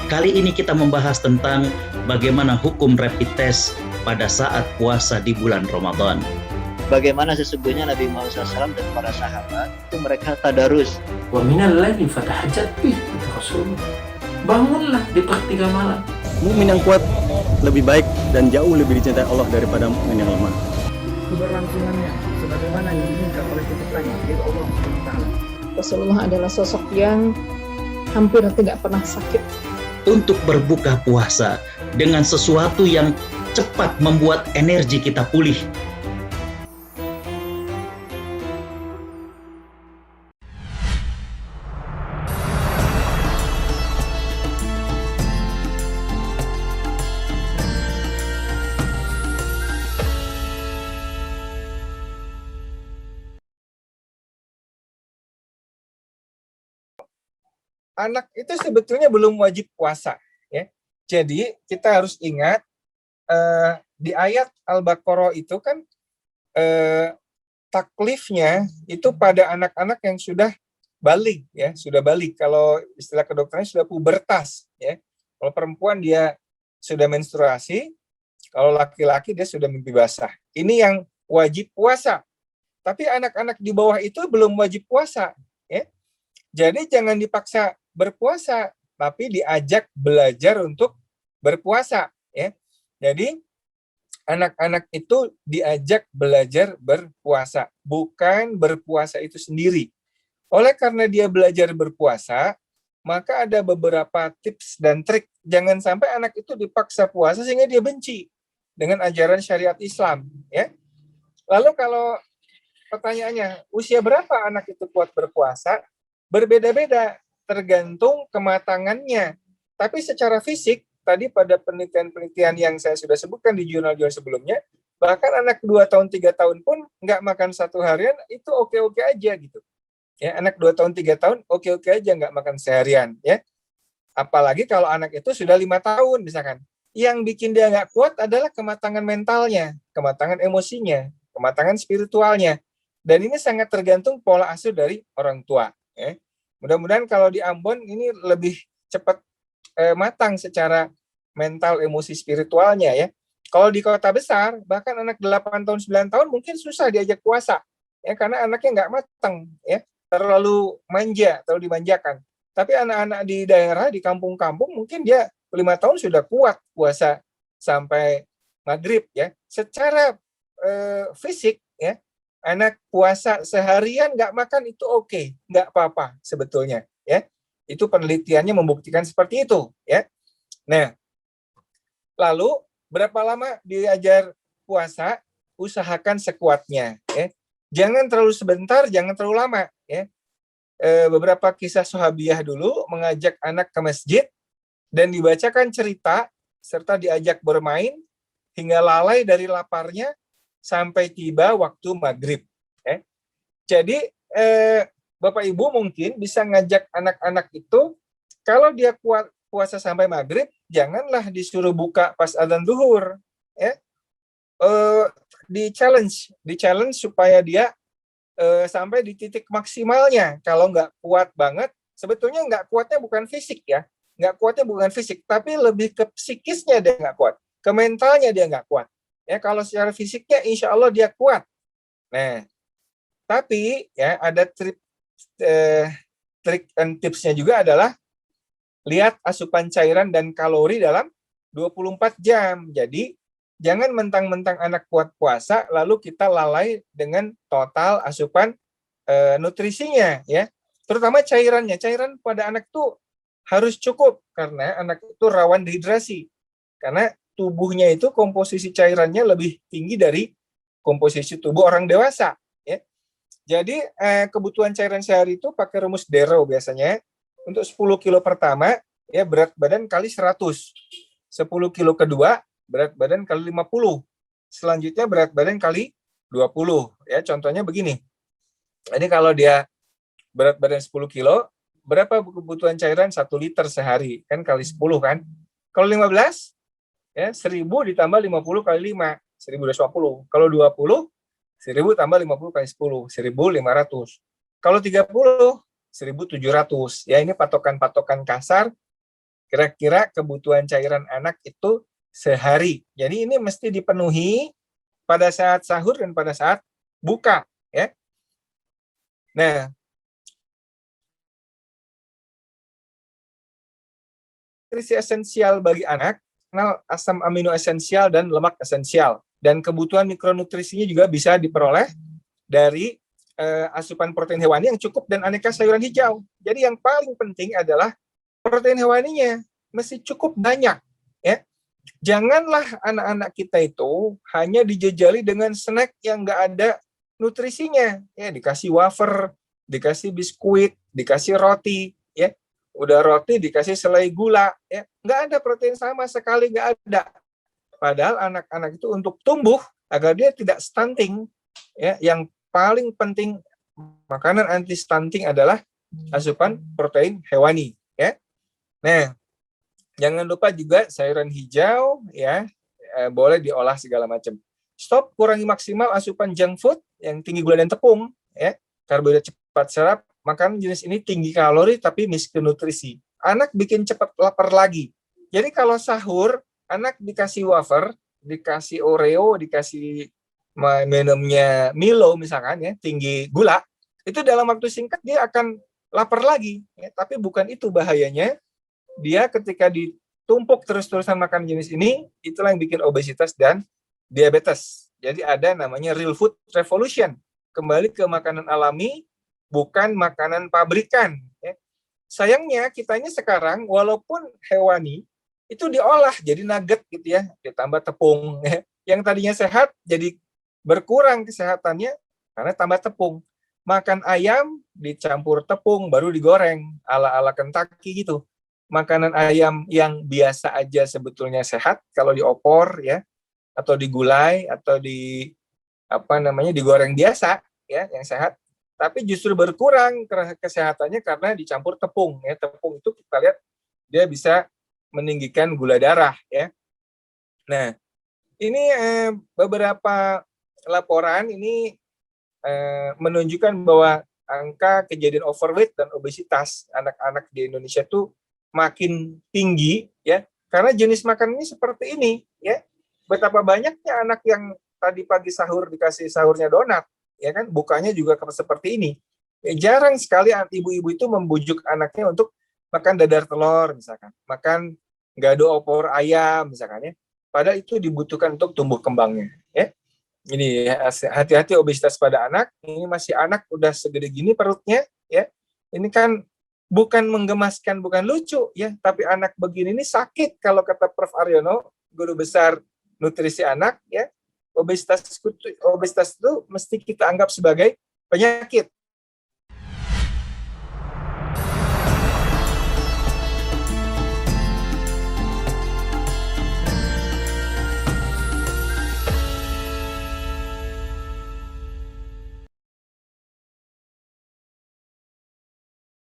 Kali ini kita membahas tentang bagaimana hukum rapid test pada saat puasa di bulan Ramadan. Bagaimana sesungguhnya Nabi Muhammad SAW dan para sahabat itu mereka tadarus. Wa minal laili fatahajjat bih, kata Rasul. Bangunlah di sepertiga malam. Mukmin yang kuat lebih baik dan jauh lebih dicintai Allah daripada mukmin yang lemah. Keberlangsungannya sebagaimana yang diinginkan oleh ciptaannya yaitu Allah SWT. Rasulullah adalah sosok yang hampir tidak pernah sakit. Untuk berbuka puasa dengan sesuatu yang cepat membuat energi kita pulih. Anak itu sebetulnya belum wajib puasa, ya. Jadi kita harus ingat di ayat Al-Baqarah itu kan taklifnya itu pada anak-anak yang sudah balik, ya, sudah balik. Kalau istilah kedokterannya sudah pubertas, ya. Kalau perempuan dia sudah menstruasi, kalau laki-laki dia sudah mimpi basah. Ini yang wajib puasa. Tapi anak-anak di bawah itu belum wajib puasa, ya. Jadi jangan dipaksa berpuasa, tapi diajak belajar untuk berpuasa, ya. Jadi anak-anak itu diajak belajar berpuasa, bukan berpuasa itu sendiri. Oleh karena dia belajar berpuasa, maka ada beberapa tips dan trik. Jangan sampai anak itu dipaksa puasa sehingga dia benci dengan ajaran syariat Islam, ya. Lalu kalau pertanyaannya, usia berapa anak itu kuat berpuasa? Berbeda-beda, tergantung kematangannya. Tapi secara fisik, tadi pada penelitian-penelitian yang saya sudah sebutkan di jurnal-jurnal sebelumnya, bahkan anak 2 tahun, 3 tahun pun nggak makan satu harian, itu oke-oke aja gitu. Ya, anak 2 tahun, 3 tahun, oke-oke aja nggak makan seharian. Ya. Apalagi kalau anak itu sudah 5 tahun misalkan. Yang bikin dia nggak kuat adalah kematangan mentalnya, kematangan emosinya, kematangan spiritualnya. Dan ini sangat tergantung pola asuh dari orang tua. Ya. Mudah-mudahan kalau di Ambon ini lebih cepat matang secara mental, emosi, spiritualnya, ya. Kalau di kota besar, bahkan anak 8 tahun, 9 tahun mungkin susah diajak puasa, ya, karena anaknya nggak matang, ya, terlalu manja, terlalu dimanjakan. Tapi anak-anak di daerah, di kampung-kampung, mungkin dia 5 tahun sudah kuat puasa sampai maghrib, ya. Secara fisik, ya, anak puasa seharian nggak makan itu oke, nggak apa-apa sebetulnya, ya. Itu penelitiannya membuktikan seperti itu, ya. Nah, lalu berapa lama diajar puasa? Usahakan sekuatnya, ya. Jangan terlalu sebentar, jangan terlalu lama, ya. Beberapa kisah sahabiah dulu mengajak anak ke masjid dan dibacakan cerita serta diajak bermain hingga lalai dari laparnya sampai tiba waktu maghrib. Jadi Bapak Ibu mungkin bisa ngajak anak-anak itu, kalau dia kuat puasa sampai maghrib, janganlah disuruh buka pas adzan zuhur. Ya. Di challenge supaya dia sampai di titik maksimalnya. Kalau nggak kuat banget, sebetulnya nggak kuatnya bukan fisik, ya. Nggak kuatnya bukan fisik, tapi lebih ke psikisnya dia nggak kuat. Ke mentalnya dia nggak kuat. Ya, kalau secara fisiknya insya Allah dia kuat. Nah, tapi ya ada trik dan tipsnya juga adalah lihat asupan cairan dan kalori dalam 24 jam. Jadi jangan mentang-mentang anak kuat puasa lalu kita lalai dengan total asupan nutrisinya, ya. Terutama cairannya. Cairan pada anak itu harus cukup karena anak itu rawan dehidrasi. Karena tubuhnya itu komposisi cairannya lebih tinggi dari komposisi tubuh orang dewasa, ya. Jadi kebutuhan cairan sehari itu pakai rumus Darrow biasanya. Untuk 10 kilo pertama, ya, berat badan kali 100. 10 kilo kedua, berat badan kali 50. Selanjutnya berat badan kali 20. Ya, contohnya begini. Ini kalau dia berat badan 10 kilo, berapa kebutuhan cairan 1 liter sehari? Kan kali 10 kan? Kalau 15, ya, 1000 ditambah 50 kali 5, 1250. Kalau 20, 1000 tambah 50 kali 10, 1500. Kalau 30, 1700. Ya, ini patokan-patokan kasar kira-kira kebutuhan cairan anak itu sehari. Jadi ini mesti dipenuhi pada saat sahur dan pada saat buka, ya. Nah, nutrisi esensial bagi anak, kenal asam amino esensial dan lemak esensial. Dan kebutuhan mikronutrisinya juga bisa diperoleh dari asupan protein hewani yang cukup dan aneka sayuran hijau. Jadi yang paling penting adalah protein hewaninya mesti cukup banyak, ya. Janganlah anak-anak kita itu hanya dijejali dengan snack yang nggak ada nutrisinya, ya, dikasih wafer, dikasih biskuit, dikasih roti, ya, udah roti dikasih selai gula, ya, nggak ada protein sama sekali, nggak ada. Padahal anak-anak itu untuk tumbuh agar dia tidak stunting, ya, yang paling penting makanan anti stunting adalah asupan protein hewani, ya. Nah, jangan lupa juga sayuran hijau, ya, boleh diolah segala macam. Stop kurangi maksimal asupan junk food yang tinggi gula dan tepung, ya, karbohidrat cepat serap. Makanan jenis ini tinggi kalori tapi miskin nutrisi. Anak bikin cepat lapar lagi. Jadi kalau sahur, anak dikasih wafer, dikasih Oreo, dikasih minumnya Milo misalkan, ya, tinggi gula, itu dalam waktu singkat dia akan lapar lagi, ya. Tapi bukan itu bahayanya. Dia ketika ditumpuk terus-terusan makan jenis ini, itulah yang bikin obesitas dan diabetes. Jadi ada namanya real food revolution. Kembali ke makanan alami, bukan makanan pabrikan, ya. Sayangnya kitanya sekarang walaupun hewani itu diolah jadi nugget gitu, ya, ditambah tepung, ya. Yang tadinya sehat jadi berkurang kesehatannya karena tambah tepung. Makan ayam dicampur tepung baru digoreng ala-ala Kentucky gitu. Makanan ayam yang biasa aja sebetulnya sehat kalau diopor, ya, atau digulai atau digoreng biasa, ya, yang sehat, tapi justru berkurang kesehatannya karena dicampur tepung, ya. Tepung itu kita lihat dia bisa meninggikan gula darah, ya. Nah, ini beberapa laporan ini menunjukkan bahwa angka kejadian overweight dan obesitas anak-anak di Indonesia tuh makin tinggi, ya, karena jenis makanannya seperti ini, ya. Betapa banyaknya anak yang tadi pagi sahur dikasih sahurnya donat, ya kan, bukanya juga seperti ini. Ya, jarang sekali ibu-ibu itu membujuk anaknya untuk makan dadar telur misalkan, makan gado opor ayam misalkan, ya. Padahal itu dibutuhkan untuk tumbuh kembangnya, ya. Ini, ya, hati-hati obesitas pada anak. Ini masih anak udah segede gini perutnya, ya. Ini kan bukan menggemaskan, bukan lucu, ya, tapi anak begini ini sakit kalau kata Prof. Aryono, guru besar nutrisi anak, ya. Obesitas itu mesti kita anggap sebagai penyakit,